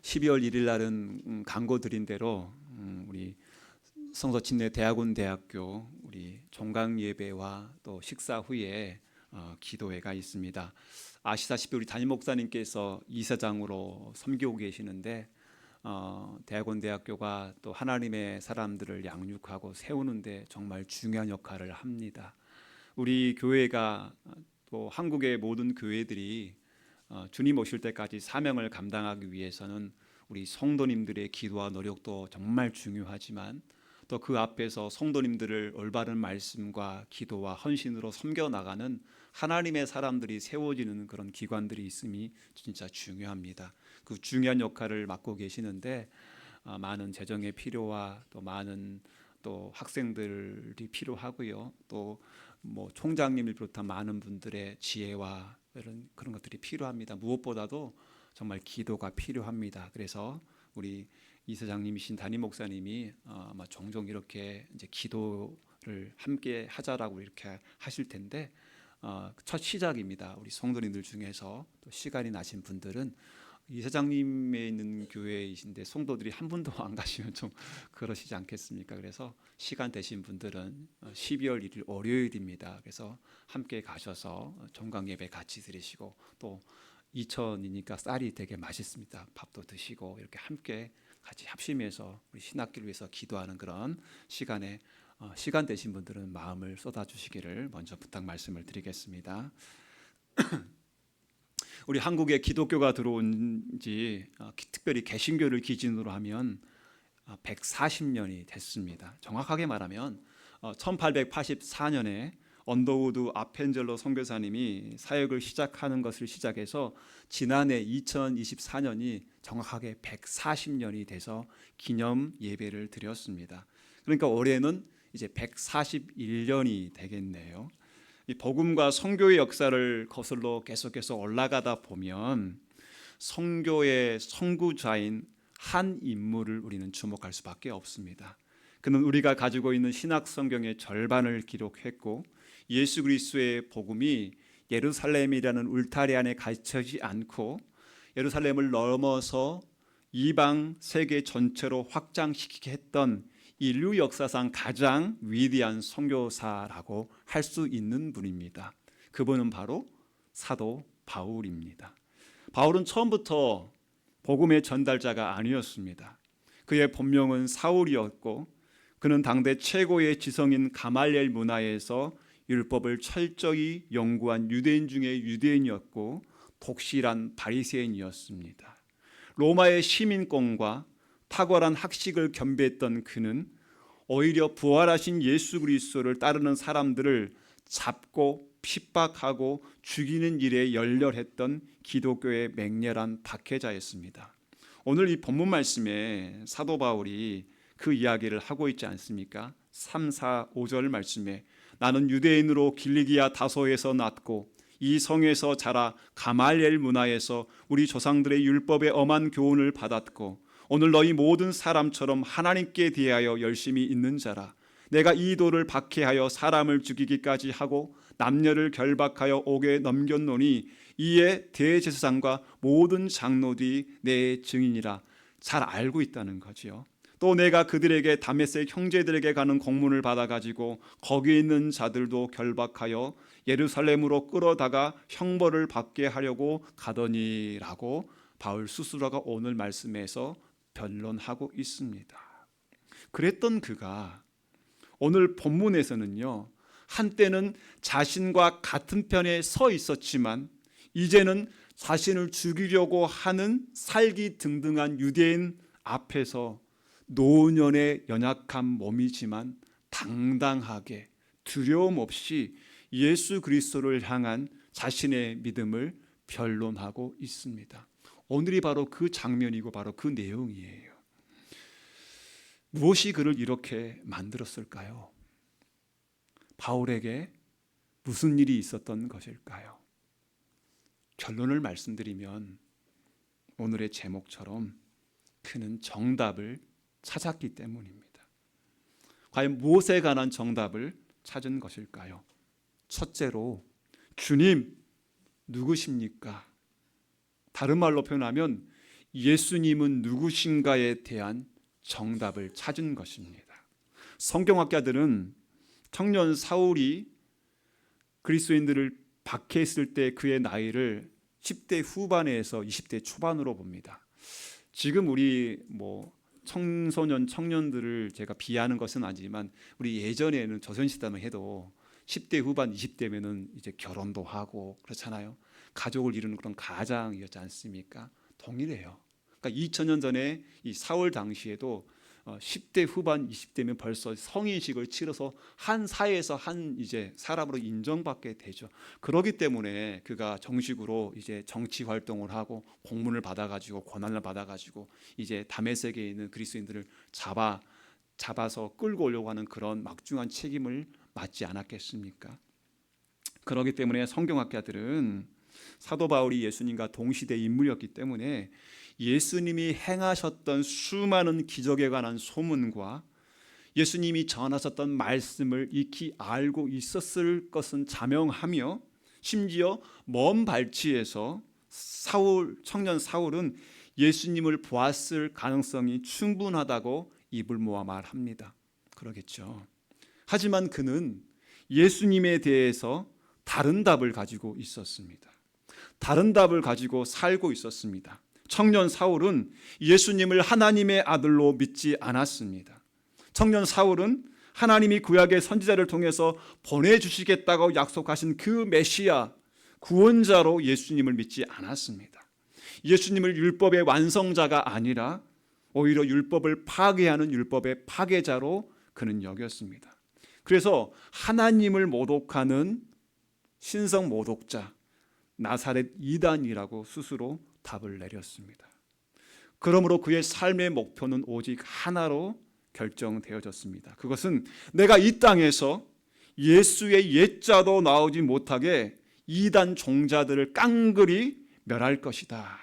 12월 1일 날은 광고 드린 대로 우리 성서 침례 대학원 대학교 우리 종강 예배와 또 식사 후에 기도회가 있습니다. 아시다시피 우리 담임 목사님께서 이사장으로 섬기고 계시는데 대학원 대학교가 또 하나님의 사람들을 양육하고 세우는데 정말 중요한 역할을 합니다. 우리 교회가 또 한국의 모든 교회들이 주님 오실 때까지 사명을 감당하기 위해서는 우리 성도님들의 기도와 노력도 정말 중요하지만 또 그 앞에서 성도님들을 올바른 말씀과 기도와 헌신으로 섬겨나가는 하나님의 사람들이 세워지는 그런 기관들이 있음이 진짜 중요합니다. 그 중요한 역할을 맡고 계시는데 많은 재정의 필요와 또 많은 또 학생들이 필요하고요. 또 뭐 총장님을 비롯한 많은 분들의 지혜와 그런 것들이 필요합니다. 무엇보다도 정말 기도가 필요합니다. 그래서 우리 이사장님이신 담임 목사님이 아마 종종 이렇게 이제 기도를 함께 하자라고 이렇게 하실 텐데 첫 시작입니다. 우리 성도님들 중에서 또 시간이 나신 분들은 이사장님에 있는 교회이신데 성도들이 한 분도 안 가시면 좀 그러시지 않겠습니까? 그래서 시간 되신 분들은 12월 1일 월요일입니다. 그래서 함께 가셔서 종강 예배 같이 드리시고 또 이천이니까 쌀이 되게 맛있습니다. 밥도 드시고 이렇게 함께 같이 합심해서 우리 신학기를 위해서 기도하는 그런 시간에 시간 되신 분들은 마음을 쏟아주시기를 먼저 부탁 말씀을 드리겠습니다. 우리 한국에 기독교가 들어온 지 특별히 개신교를 기준으로 하면 140년이 됐습니다. 정확하게 말하면 1884년에 언더우드 아펜젤로 선교사님이 사역을 시작하는 것을 시작해서 지난해 2024년이 정확하게 140년이 돼서 기념 예배를 드렸습니다. 그러니까 올해는 이제 141년이 되겠네요. 이 복음과 선교의 역사를 거슬러 계속해서 올라가다 보면 선교의 선구자인 한 인물을 우리는 주목할 수밖에 없습니다. 그는 우리가 가지고 있는 신약 성경의 절반을 기록했고 예수 그리스도의 복음이 예루살렘이라는 울타리 안에 갇히지 않고 예루살렘을 넘어서 이방 세계 전체로 확장시키게 했던 인류 역사상 가장 위대한 선교사라고 할 수 있는 분입니다. 그분은 바로 사도 바울입니다. 바울은 처음부터 복음의 전달자가 아니었습니다. 그의 본명은 사울이었고 그는 당대 최고의 지성인 가말리엘 문화에서 율법을 철저히 연구한 유대인 중에 유대인이었고 독실한 바리새인이었습니다. 로마의 시민권과 탁월한 학식을 겸비했던 그는 오히려 부활하신 예수 그리스도를 따르는 사람들을 잡고 핍박하고 죽이는 일에 열렬했던 기독교의 맹렬한 박해자였습니다. 오늘 이 본문 말씀에 사도 바울이 그 이야기를 하고 있지 않습니까? 3, 4, 5절 말씀에 나는 유대인으로 길리기아 다소에서 났고 이 성에서 자라 가말리엘 문화에서 우리 조상들의 율법의 엄한 교훈을 받았고 오늘 너희 모든 사람처럼 하나님께 대하여 열심히 있는 자라. 내가 이 도를 박해하여 사람을 죽이기까지 하고 남녀를 결박하여 옥에 넘겼노니 이에 대제사장과 모든 장로들이 내 증인이라. 잘 알고 있다는 거지요. 또 내가 그들에게 다메섹 형제들에게 가는 공문을 받아가지고 거기 있는 자들도 결박하여 예루살렘으로 끌어다가 형벌을 받게 하려고 가더니라고 바울 스스로가 오늘 말씀에서 변론하고 있습니다. 그랬던 그가 오늘 본문에서는요, 한때는 자신과 같은 편에 서 있었지만 이제는 자신을 죽이려고 하는 살기등등한 유대인 앞에서 노년의 연약한 몸이지만 당당하게 두려움 없이 예수 그리스도를 향한 자신의 믿음을 변론하고 있습니다. 오늘이 바로 그 장면이고 바로 그 내용이에요. 무엇이 그를 이렇게 만들었을까요? 바울에게 무슨 일이 있었던 것일까요? 결론을 말씀드리면 오늘의 제목처럼 그는 정답을 찾았기 때문입니다. 과연 무엇에 관한 정답을 찾은 것일까요? 첫째로 주님 누구십니까? 다른 말로 표현하면 예수님은 누구신가에 대한 정답을 찾은 것입니다. 성경학자들은 청년 사울이 그리스도인들을 박해했을 때 그의 나이를 10대 후반에서 20대 초반으로 봅니다. 지금 우리 청소년 청년들을 제가 비하하는 것은 아니지만 우리 예전에는 조선시대만 해도 10대 후반 20대면은 이제 결혼도 하고 그렇잖아요. 가족을 이루는 그런 가장이었지 않습니까? 동일해요. 그러니까 2000년 전에 이 사울 당시에도 10대 후반 20대면 벌써 성인식을 치러서 한 사회에서 한 이제 사람으로 인정받게 되죠. 그렇기 때문에 그가 정식으로 이제 정치 활동을 하고 공문을 받아가지고 권한을 받아가지고 이제 다메섹에 있는 그리스도인들을 잡아서 끌고 오려고 하는 그런 막중한 책임을 맡지 않았겠습니까? 그렇기 때문에 성경학자들은 사도 바울이 예수님과 동시대 인물이었기 때문에 예수님이 행하셨던 수많은 기적에 관한 소문과 예수님이 전하셨던 말씀을 익히 알고 있었을 것은 자명하며 심지어 먼 발치에서 청년 사울은 예수님을 보았을 가능성이 충분하다고 입을 모아 말합니다. 그러겠죠. 하지만 그는 예수님에 대해서 다른 답을 가지고 있었습니다. 다른 답을 가지고 살고 있었습니다. 청년 사울은 예수님을 하나님의 아들로 믿지 않았습니다. 청년 사울은 하나님이 구약의 선지자를 통해서 보내주시겠다고 약속하신 그 메시아 구원자로 예수님을 믿지 않았습니다. 예수님을 율법의 완성자가 아니라 오히려 율법을 파괴하는 율법의 파괴자로 그는 여겼습니다. 그래서 하나님을 모독하는 신성 모독자 나사렛 이단이라고 스스로 답을 내렸습니다. 그러므로 그의 삶의 목표는 오직 하나로 결정되어졌습니다. 그것은 내가 이 땅에서 예수의 옛자도 나오지 못하게 이단 종자들을 깡그리 멸할 것이다.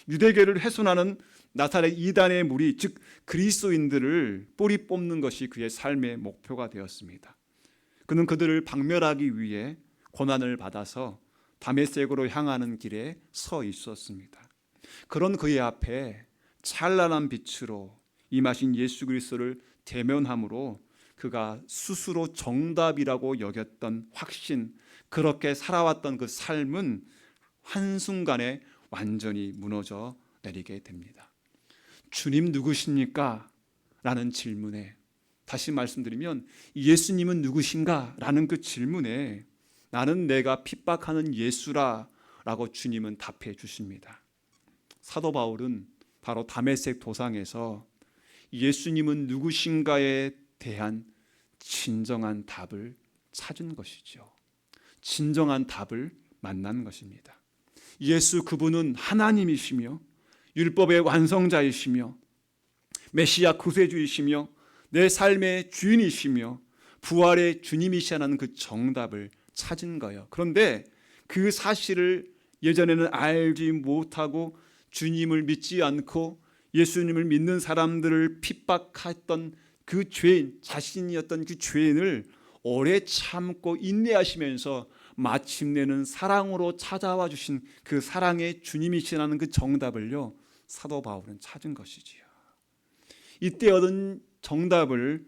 유대교를 훼손하는 나사렛 이단의 무리, 즉 그리스도인들을 뿌리 뽑는 것이 그의 삶의 목표가 되었습니다. 그는 그들을 박멸하기 위해 고난을 받아서 다메섹으로 향하는 길에 서 있었습니다. 그런 그의 앞에 찬란한 빛으로 임하신 예수 그리스도를 대면함으로 그가 스스로 정답이라고 여겼던 확신, 그렇게 살아왔던 그 삶은 한순간에 완전히 무너져 내리게 됩니다. 주님 누구십니까? 라는 질문에, 다시 말씀드리면 예수님은 누구신가? 라는 그 질문에 나는 내가 핍박하는 예수라 라고 주님은 답해 주십니다. 사도 바울은 바로 다메섹 도상에서 예수님은 누구신가에 대한 진정한 답을 찾은 것이죠. 진정한 답을 만난 것입니다. 예수 그분은 하나님이시며 율법의 완성자이시며 메시아 구세주이시며 내 삶의 주인이시며 부활의 주님이시라는 그 정답을 찾은 거예요. 그런데 그 사실을 예전에는 알지 못하고 주님을 믿지 않고 예수님을 믿는 사람들을 핍박했던 그 죄인, 자신이었던 그 죄인을 오래 참고 인내하시면서 마침내는 사랑으로 찾아와 주신 그 사랑의 주님이시라는 그 정답을요, 사도 바울은 찾은 것이지요. 이때 얻은 정답을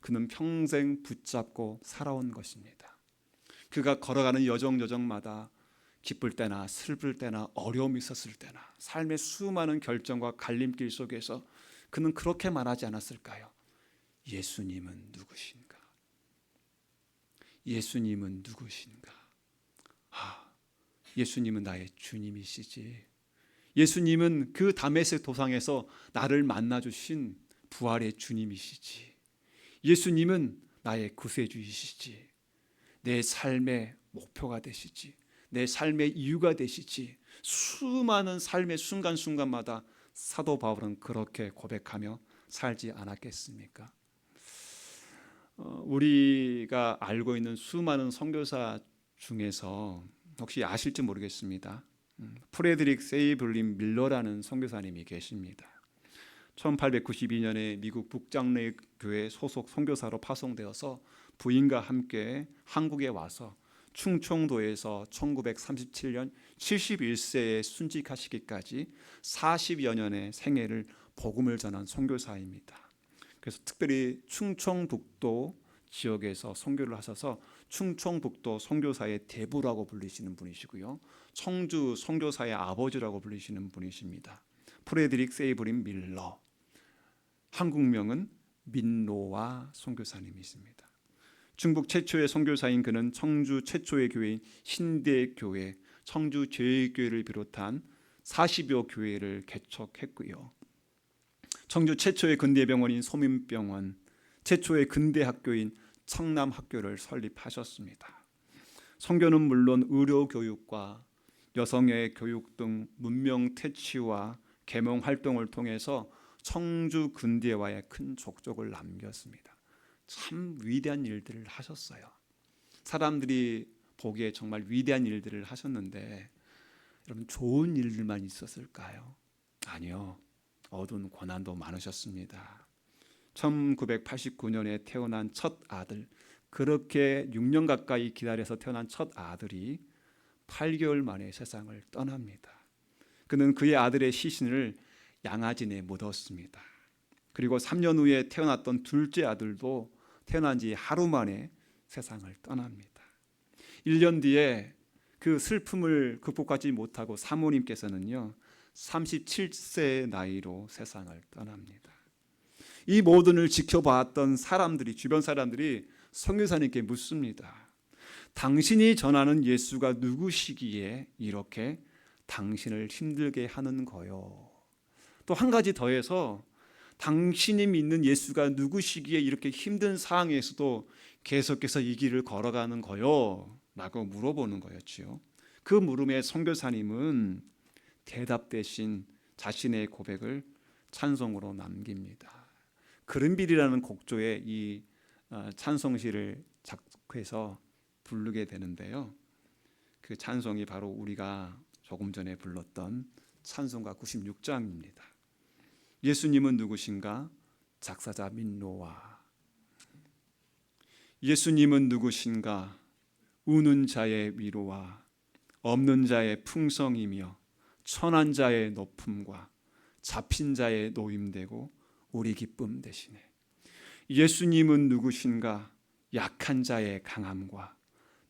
그는 평생 붙잡고 살아온 것입니다. 그가 걸어가는 여정마다 기쁠 때나 슬플 때나 어려움이 있었을 때나 삶의 수많은 결정과 갈림길 속에서 그는 그렇게 말하지 않았을까요? 예수님은 누구신가? 예수님은 누구신가? 예수님은 나의 주님이시지. 예수님은 그 다메섹 도상에서 나를 만나주신 부활의 주님이시지. 예수님은 나의 구세주이시지. 내 삶의 목표가 되시지. 내 삶의 이유가 되시지. 수많은 삶의 순간순간마다 사도 바울은 그렇게 고백하며 살지 않았겠습니까? 우리가 알고 있는 수많은 선교사 중에서 혹시 아실지 모르겠습니다. 프레드릭 세이블린 밀러라는 선교사님이 계십니다. 1892년에 미국 북장례 교회 소속 선교사로 파송되어서 부인과 함께 한국에 와서 충청도에서 1937년 71세에 순직하시기까지 40여 년의 생애를 복음을 전한 선교사입니다. 그래서 특별히 충청북도 지역에서 선교를 하셔서 충청북도 선교사의 대부라고 불리시는 분이시고요, 청주 선교사의 아버지라고 불리시는 분이십니다. 프레드릭 세이브린 밀러, 한국명은 민노아 선교사님이십니다. 중국 최초의 선교사인 그는 청주 최초의 교회인 신대교회, 청주 제일교회를 비롯한 40여 교회를 개척했고요, 청주 최초의 근대병원인 소민병원, 최초의 근대학교인 청남학교를 설립하셨습니다. 선교는 물론 의료교육과 여성의 교육 등 문명 퇴치와 계몽 활동을 통해서 청주 근대화에 큰 족적을 남겼습니다. 참 위대한 일들을 하셨어요. 사람들이 보기에 정말 위대한 일들을 하셨는데, 여러분 좋은 일들만 있었을까요? 아니요. 어두운 고난도 많으셨습니다. 1989년에 태어난 첫 아들, 그렇게 6년 가까이 기다려서 태어난 첫 아들이 8개월 만에 세상을 떠납니다. 그는 그의 아들의 시신을 양아진에 묻었습니다. 그리고 3년 후에 태어났던 둘째 아들도 태어난 지 하루 만에 세상을 떠납니다. 1년 뒤에 그 슬픔을 극복하지 못하고 사모님께서는요 37세의 나이로 세상을 떠납니다. 이 모든을 지켜봤던 사람들이, 주변 사람들이 선교사님께 묻습니다. 당신이 전하는 예수가 누구시기에 이렇게 당신을 힘들게 하는 거요? 또 한 가지 더해서 당신이 믿는 예수가 누구시기에 이렇게 힘든 상황에서도 계속해서 이 길을 걸어가는 거요? 라고 물어보는 거였지요. 그 물음에 선교사님은 대답 대신 자신의 고백을 찬송으로 남깁니다. 그른빌이라는 곡조에 이 찬송시를 작곡해서 부르게 되는데요, 그 찬송이 바로 우리가 조금 전에 불렀던 찬송가 96장입니다. 예수님은 누구신가? 작사자 민노아. 예수님은 누구신가? 우는 자의 위로와 없는 자의 풍성이며 천한 자의 높음과 잡힌 자의 노임되고 우리 기쁨 되시네. 예수님은 누구신가? 약한 자의 강함과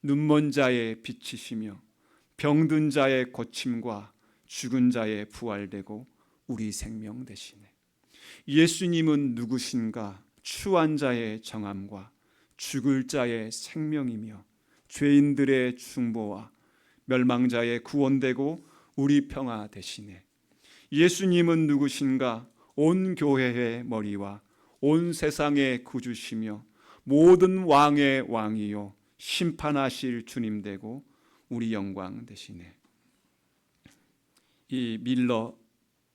눈먼 자의 빛이시며 병든 자의 고침과 죽은 자의 부활되고 우리 생명 되시네. 예수님은 누구신가? 추한 자의 정함과 죽을 자의 생명이며 죄인들의 중보와 멸망자의 구원되고 우리 평화 되시네. 예수님은 누구신가? 온 교회의 머리와 온 세상의 구주시며 모든 왕의 왕이요 심판하실 주님 되고 우리 영광 되시네. 이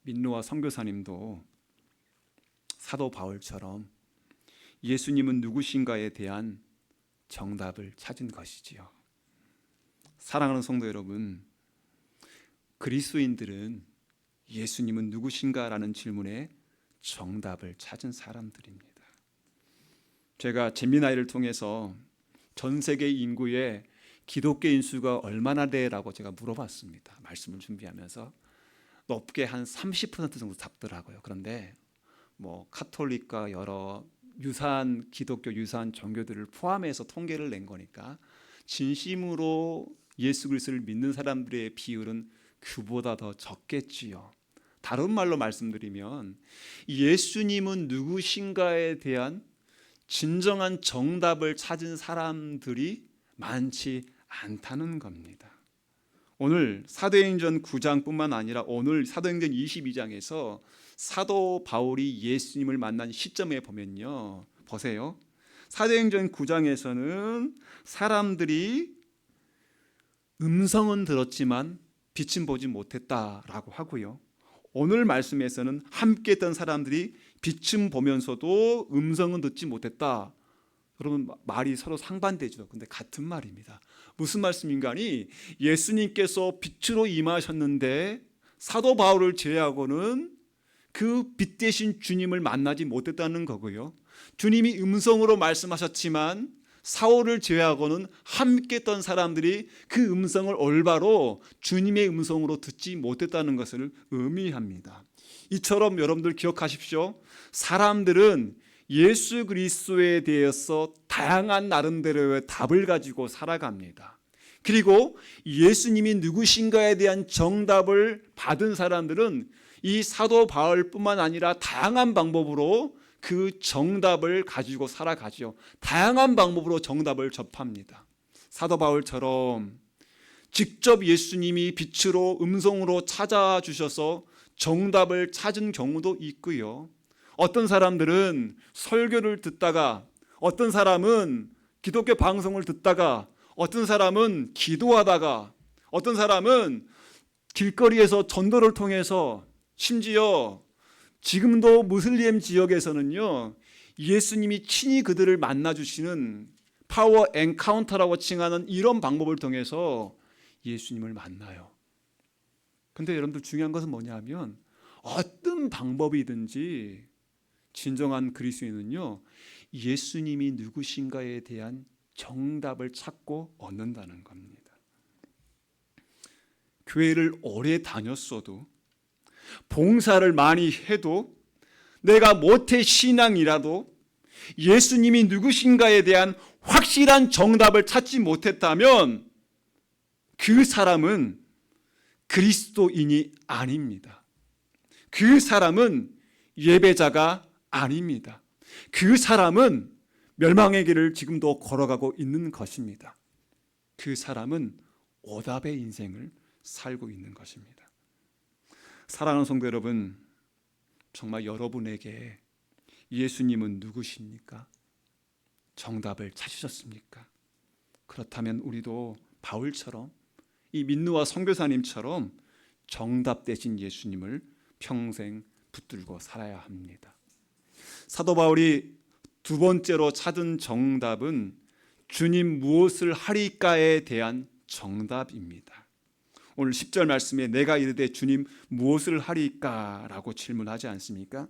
민노아 선교사님도 사도 바울처럼 예수님은 누구신가에 대한 정답을 찾은 것이지요. 사랑하는 성도 여러분, 그리스도인들은 예수님은 누구신가라는 질문에 정답을 찾은 사람들입니다. 제가 잼미나이를 통해서 전 세계 인구의 기독교인 수가 얼마나 돼라고 제가 물어봤습니다. 말씀을 준비하면서 높게 한 30% 정도 답더라고요. 그런데 뭐 카톨릭과 여러 유사한 기독교 유사한 종교들을 포함해서 통계를 낸 거니까 진심으로 예수 그리스도를 믿는 사람들의 비율은 그보다 더 적겠지요. 다른 말로 말씀드리면 예수님은 누구신가에 대한 진정한 정답을 찾은 사람들이 많지 않다는 겁니다. 오늘 사도행전 9장뿐만 아니라 오늘 사도행전 22장에서 사도 바울이 예수님을 만난 시점에 보면요, 보세요. 사도행전 9장에서는 사람들이 음성은 들었지만 빛은 보지 못했다라고 하고요, 오늘 말씀에서는 함께 했던 사람들이 빛은 보면서도 음성은 듣지 못했다. 여러분, 말이 서로 상반되죠. 근데 같은 말입니다. 무슨 말씀인가 하니 예수님께서 빛으로 임하셨는데 사도 바울을 제외하고는 그 빛 대신 주님을 만나지 못했다는 거고요, 주님이 음성으로 말씀하셨지만 사울을 제외하고는 함께 했던 사람들이 그 음성을 올바로 주님의 음성으로 듣지 못했다는 것을 의미합니다. 이처럼 여러분들 기억하십시오. 사람들은 예수 그리스도에 대해서 다양한 나름대로의 답을 가지고 살아갑니다. 그리고 예수님이 누구신가에 대한 정답을 받은 사람들은 이 사도 바울뿐만 아니라 다양한 방법으로 그 정답을 가지고 살아가죠. 다양한 방법으로 정답을 접합니다. 사도 바울처럼 직접 예수님이 빛으로 음성으로 찾아주셔서 정답을 찾은 경우도 있고요. 어떤 사람들은 설교를 듣다가, 어떤 사람은 기독교 방송을 듣다가, 어떤 사람은 기도하다가, 어떤 사람은 길거리에서 전도를 통해서, 심지어 지금도 무슬림 지역에서는요, 예수님이 친히 그들을 만나주시는 파워 엔카운터라고 칭하는 이런 방법을 통해서 예수님을 만나요. 근데 여러분들 중요한 것은 뭐냐면, 어떤 방법이든지 진정한 그리스도인은요, 예수님이 누구신가에 대한 정답을 찾고 얻는다는 겁니다. 교회를 오래 다녔어도, 봉사를 많이 해도, 내가 모태 신앙이라도 예수님이 누구신가에 대한 확실한 정답을 찾지 못했다면 그 사람은 그리스도인이 아닙니다. 그 사람은 예배자가 아닙니다. 그 사람은 멸망의 길을 지금도 걸어가고 있는 것입니다. 그 사람은 오답의 인생을 살고 있는 것입니다. 사랑하는 성도 여러분, 정말 여러분에게 예수님은 누구십니까? 정답을 찾으셨습니까? 그렇다면 우리도 바울처럼, 이 민누와 선교사님처럼 정답 되신 예수님을 평생 붙들고 살아야 합니다. 사도 바울이 두 번째로 찾은 정답은 주님 무엇을 하리까에 대한 정답입니다. 오늘 10절 말씀에 내가 이르되 주님 무엇을 하리까? 라고 질문하지 않습니까?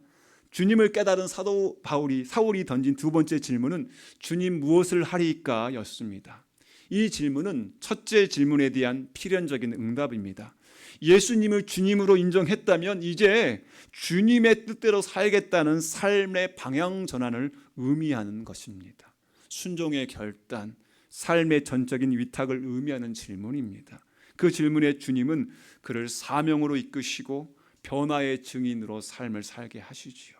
주님을 깨달은 사울이 던진 두 번째 질문은 주님 무엇을 하리까? 였습니다. 이 질문은 첫째 질문에 대한 필연적인 응답입니다. 예수님을 주님으로 인정했다면 이제 주님의 뜻대로 살겠다는 삶의 방향 전환을 의미하는 것입니다. 순종의 결단, 삶의 전적인 위탁을 의미하는 질문입니다. 그 질문에 주님은 그를 사명으로 이끄시고 변화의 증인으로 삶을 살게 하시지요.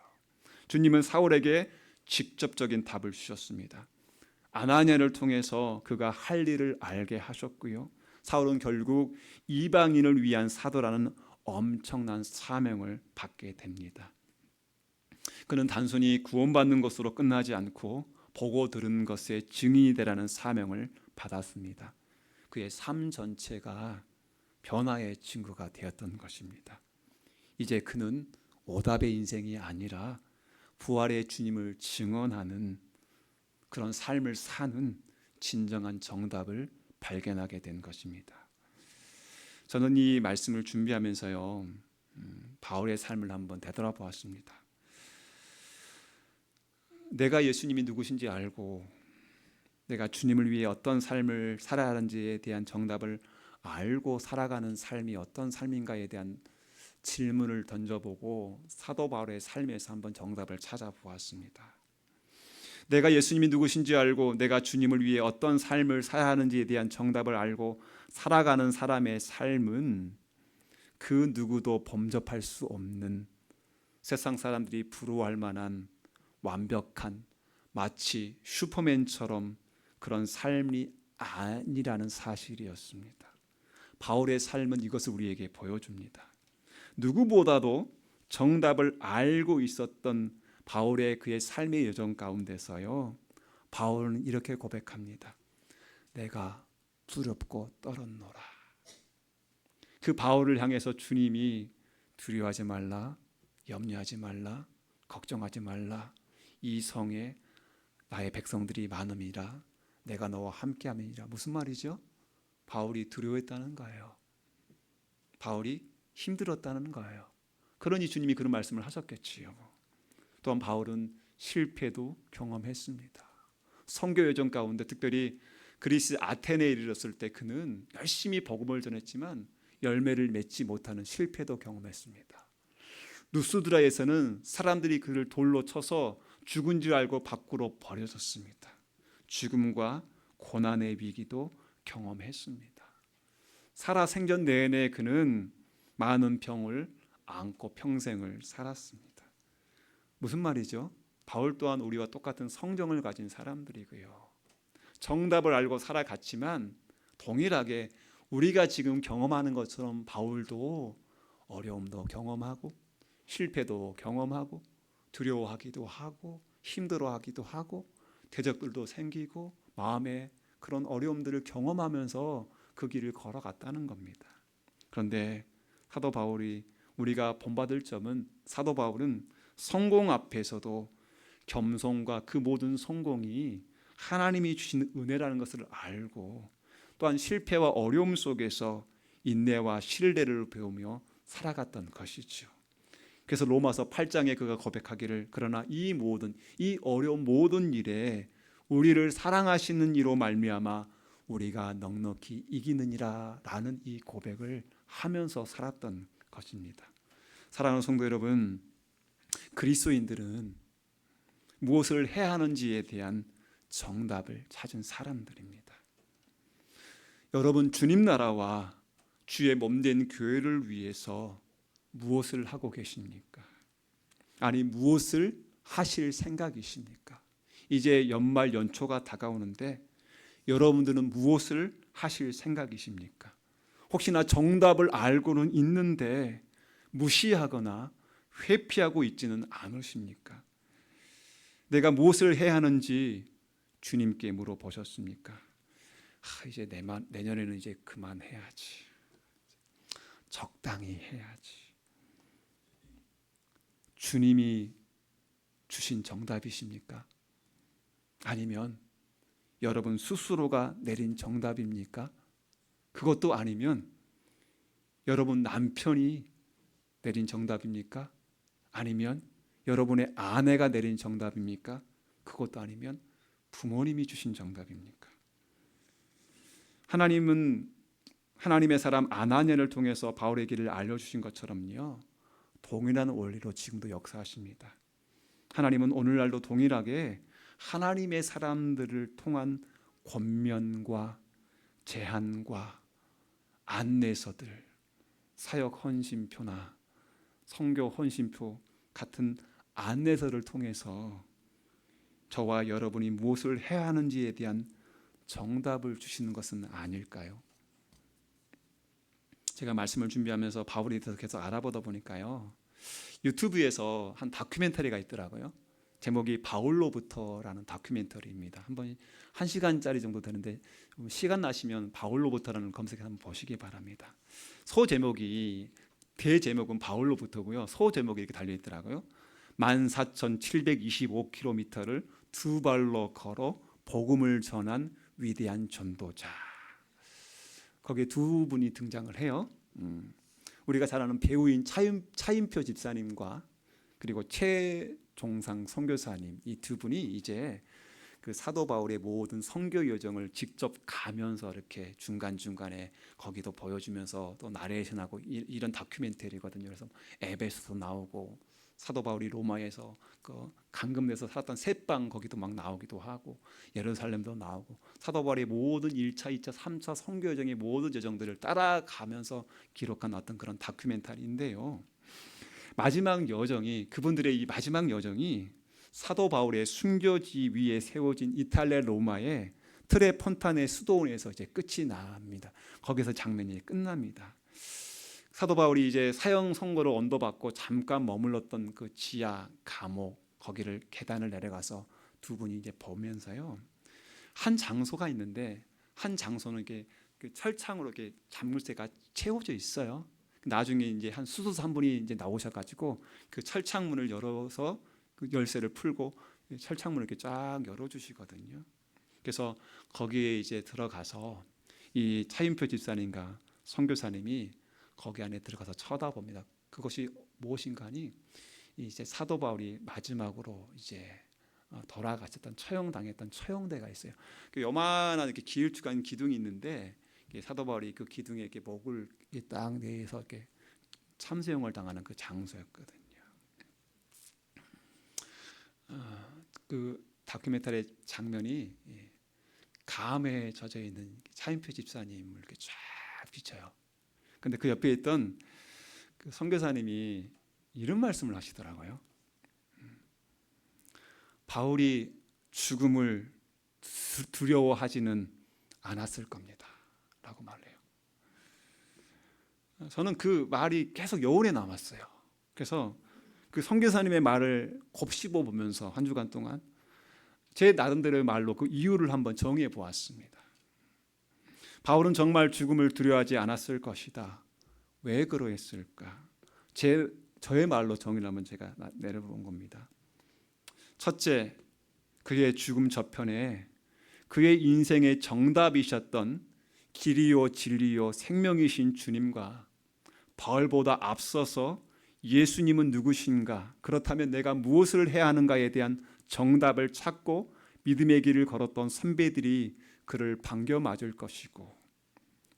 주님은 사울에게 직접적인 답을 주셨습니다. 아나니아를 통해서 그가 할 일을 알게 하셨고요. 사울은 결국 이방인을 위한 사도라는 엄청난 사명을 받게 됩니다. 그는 단순히 구원받는 것으로 끝나지 않고 보고 들은 것의 증인이 되라는 사명을 받았습니다. 그의 삶 전체가 변화의 증거가 되었던 것입니다. 이제 그는 오답의 인생이 아니라 부활의 주님을 증언하는 그런 삶을 사는 진정한 정답을 발견하게 된 것입니다. 저는 이 말씀을 준비하면서요, 바울의 삶을 한번 되돌아보았습니다. 내가 예수님이 누구신지 알고 내가 주님을 위해 어떤 삶을 살아야 하는지에 대한 정답을 알고 살아가는 삶이 어떤 삶인가에 대한 질문을 던져보고 사도 바울의 삶에서 한번 정답을 찾아보았습니다. 내가 예수님이 누구신지 알고 내가 주님을 위해 어떤 삶을 살아야 하는지에 대한 정답을 알고 살아가는 사람의 삶은 그 누구도 범접할 수 없는, 세상 사람들이 부러워할 만한 완벽한, 마치 슈퍼맨처럼 그런 삶이 아니라는 사실이었습니다. 바울의 삶은 이것을 우리에게 보여줍니다. 누구보다도 정답을 알고 있었던 바울의 그의 삶의 여정 가운데서요, 바울은 이렇게 고백합니다. 내가 두렵고 떨었노라. 그 바울을 향해서 주님이 두려워하지 말라, 염려하지 말라, 걱정하지 말라. 이 성에 나의 백성들이 많음이라 내가 너와 함께함이니라. 무슨 말이죠? 바울이 두려워했다는 거예요. 바울이 힘들었다는 거예요. 그러니 주님이 그런 말씀을 하셨겠지요. 또한 바울은 실패도 경험했습니다. 선교 여정 가운데 특별히 그리스 아테네에 이르렀을 때 그는 열심히 복음을 전했지만 열매를 맺지 못하는 실패도 경험했습니다. 누스드라에서는 사람들이 그를 돌로 쳐서 죽은 줄 알고 밖으로 버려졌습니다. 죽음과 고난의 위기도 경험했습니다. 살아 생전 내내 그는 많은 병을 안고 평생을 살았습니다. 무슨 말이죠? 바울 또한 우리와 똑같은 성정을 가진 사람들이고요. 정답을 알고 살아갔지만 동일하게 우리가 지금 경험하는 것처럼 바울도 어려움도 경험하고 실패도 경험하고 두려워하기도 하고 힘들어하기도 하고 대적들도 생기고 마음에 그런 어려움들을 경험하면서 그 길을 걸어갔다는 겁니다. 그런데 사도 바울이 우리가 본받을 점은 사도 바울은 성공 앞에서도 겸손과 그 모든 성공이 하나님이 주신 은혜라는 것을 알고 또한 실패와 어려움 속에서 인내와 신뢰를 배우며 살아갔던 것이죠. 그래서 로마서 8장에 그가 고백하기를 그러나 이 어려운 모든 일에 우리를 사랑하시는 이로 말미암아 우리가 넉넉히 이기느니라 라는 이 고백을 하면서 살았던 것입니다. 사랑하는 성도 여러분, 그리스도인들은 무엇을 해야 하는지에 대한 정답을 찾은 사람들입니다. 여러분, 주님 나라와 주의 몸된 교회를 위해서 무엇을 하고 계십니까? 아니, 무엇을 하실 생각이십니까? 이제 연말 연초가 다가오는데 여러분들은 무엇을 하실 생각이십니까? 혹시나 정답을 알고는 있는데 무시하거나 회피하고 있지는 않으십니까? 내가 무엇을 해야 하는지 주님께 물어보셨습니까? 이제 내년에는 이제 그만해야지. 적당히 해야지. 주님이 주신 정답이십니까? 아니면 여러분 스스로가 내린 정답입니까? 그것도 아니면 여러분 남편이 내린 정답입니까? 아니면 여러분의 아내가 내린 정답입니까? 그것도 아니면 부모님이 주신 정답입니까? 하나님은 하나님의 사람 아나니아를 통해서 바울의 길을 알려주신 것처럼요, 동일한 원리로 지금도 역사하십니다. 하나님은 오늘날도 동일하게 하나님의 사람들을 통한 권면과 제안과 안내서들, 사역 헌신표나 선교 헌신표 같은 안내서를 통해서 저와 여러분이 무엇을 해야 하는지에 대한 정답을 주시는 것은 아닐까요? 제가 말씀을 준비하면서 바울에 대해서 계속 알아보다 보니까요, 유튜브에서 한 다큐멘터리가 있더라고요. 제목이 바울로부터라는 다큐멘터리입니다. 한번 1시간짜리 정도 되는데 시간 나시면 바울로부터라는 검색해 한번 보시기 바랍니다. 대제목은 바울로부터고요. 소제목이 이렇게 달려 있더라고요. 14,725km를 두 발로 걸어 복음을 전한 위대한 전도자. 거기에 두 분이 등장을 해요. 우리가 잘 아는 배우인 차인표 집사님과 그리고 최종상 선교사님, 이 두 분이 이제 그 사도 바울의 모든 선교 여정을 직접 가면서 이렇게 중간중간에 거기도 보여주면서 또 나레이션하고 이런 다큐멘터리거든요. 그래서 에베소도 나오고 사도 바울이 로마에서 그 감금돼서 살았던 셋방 거기도 막 나오기도 하고 예루살렘도 나오고 사도 바울의 모든 1차, 2차, 3차 선교 여정의 모든 여정들을 따라가면서 기록한 어떤 그런 다큐멘터리인데요. 그분들의 이 마지막 여정이 사도 바울의 순교지 위에 세워진 이탈리아 로마의 트레폰타네 수도원에서 이제 끝이 납니다. 거기서 장면이 끝납니다. 사도 바울이 이제 사형 선고를 언도받고 잠깐 머물렀던 그 지하 감옥, 거기를 계단을 내려가서 두 분이 이제 보면서요, 한 장소가 있는데 한 장소는 이렇게 그 철창으로 이렇게 잠글쇠가 채워져 있어요. 나중에 이제 한 수도사 한 분이 이제 나오셔가지고 그 철창문을 열어서 그 열쇠를 풀고 철창문을 이렇게 쫙 열어주시거든요. 그래서 거기에 이제 들어가서 이 차인표 집사님과 선교사님이 거기 안에 들어가서 쳐다봅니다. 그것이 무엇인가 하니 이제 사도 바울이 마지막으로 이제 돌아가셨던 처형당했던 처형대가 있어요. 그 요만한 이렇게 길쭉한 기둥이 있는데 사도 바울이 그 기둥에 이렇게 목을 딱 내서 이렇게 참수형을 당하는 그 장소였거든요. 그 다큐멘터리 장면이 감에 젖어 있는 차인표 집사님을 이렇게 쫙 비춰요. 근데 그 옆에 있던 그 선교사님이 이런 말씀을 하시더라고요. 바울이 죽음을 두려워하지는 않았을 겁니다 라고 말해요. 저는 그 말이 계속 여운에 남았어요. 그래서 그 선교사님의 말을 곱씹어 보면서 한 주간 동안 제 나름대로의 말로 그 이유를 한번 정의해 보았습니다. 바울은 정말 죽음을 두려워하지 않았을 것이다. 왜 그러했을까? 저의 말로 정의를 한번 제가 내려본 겁니다. 첫째, 그의 죽음 저편에 그의 인생의 정답이셨던 길이요 진리요 생명이신 주님과 바울보다 앞서서 예수님은 누구신가? 그렇다면 내가 무엇을 해야 하는가에 대한 정답을 찾고 믿음의 길을 걸었던 선배들이 그를 반겨 맞을 것이고,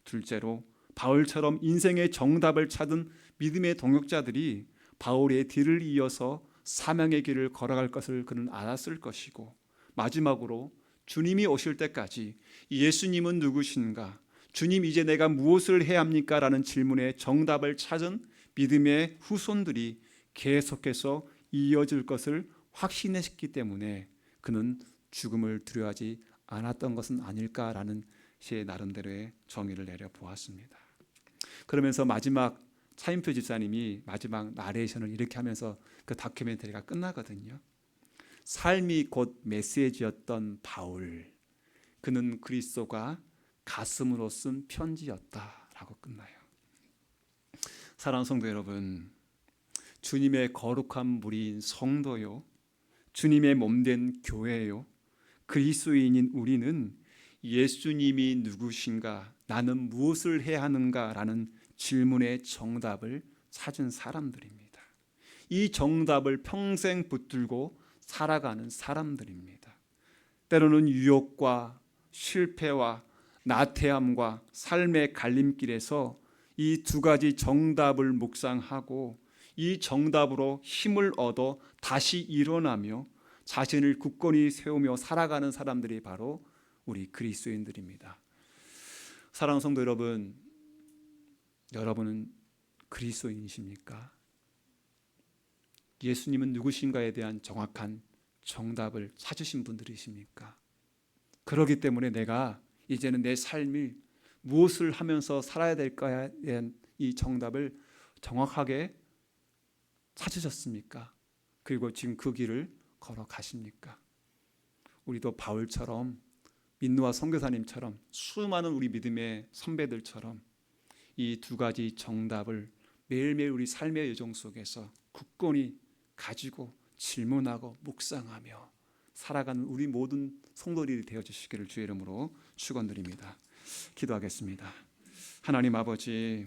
둘째로 바울처럼 인생의 정답을 찾은 믿음의 동역자들이 바울의 뒤를 이어서 사명의 길을 걸어갈 것을 그는 알았을 것이고, 마지막으로 주님이 오실 때까지 예수님은 누구신가? 주님 이제 내가 무엇을 해야 합니까? 라는 질문에 정답을 찾은 믿음의 후손들이 계속해서 이어질 것을 확신했기 때문에 그는 죽음을 두려워하지 않았던 것은 아닐까라는 제 나름대로의 정의를 내려보았습니다. 그러면서 마지막 차인표 집사님이 마지막 나레이션을 이렇게 하면서 그 다큐멘터리가 끝나거든요. 삶이 곧 메시지였던 바울, 그는 그리스도가 가슴으로 쓴 편지였다라고 끝나요. 사랑하는 성도 여러분, 주님의 거룩한 무리인 성도요, 주님의 몸된 교회요, 그리스도인인 우리는 예수님이 누구신가, 나는 무엇을 해야 하는가라는 질문의 정답을 찾은 사람들입니다. 이 정답을 평생 붙들고 살아가는 사람들입니다. 때로는 유혹과 실패와 나태함과 삶의 갈림길에서 이 두 가지 정답을 묵상하고 이 정답으로 힘을 얻어 다시 일어나며 자신을 굳건히 세우며 살아가는 사람들이 바로 우리 그리스도인들입니다. 사랑하는 성도 여러분, 여러분은 그리스도인이십니까? 예수님은 누구신가에 대한 정확한 정답을 찾으신 분들이십니까? 그렇기 때문에 내가 이제는 내 삶을 무엇을 하면서 살아야 될까에 대한 이 정답을 정확하게 찾으셨습니까? 그리고 지금 그 길을 걸어가십니까? 우리도 바울처럼, 민누아 선교사님처럼, 수많은 우리 믿음의 선배들처럼 이 두 가지 정답을 매일매일 우리 삶의 여정 속에서 굳건히 가지고 질문하고 묵상하며 살아가는 우리 모든 성도들이 되어주시기를 주의 이름으로 축원드립니다. 기도하겠습니다. 하나님 아버지,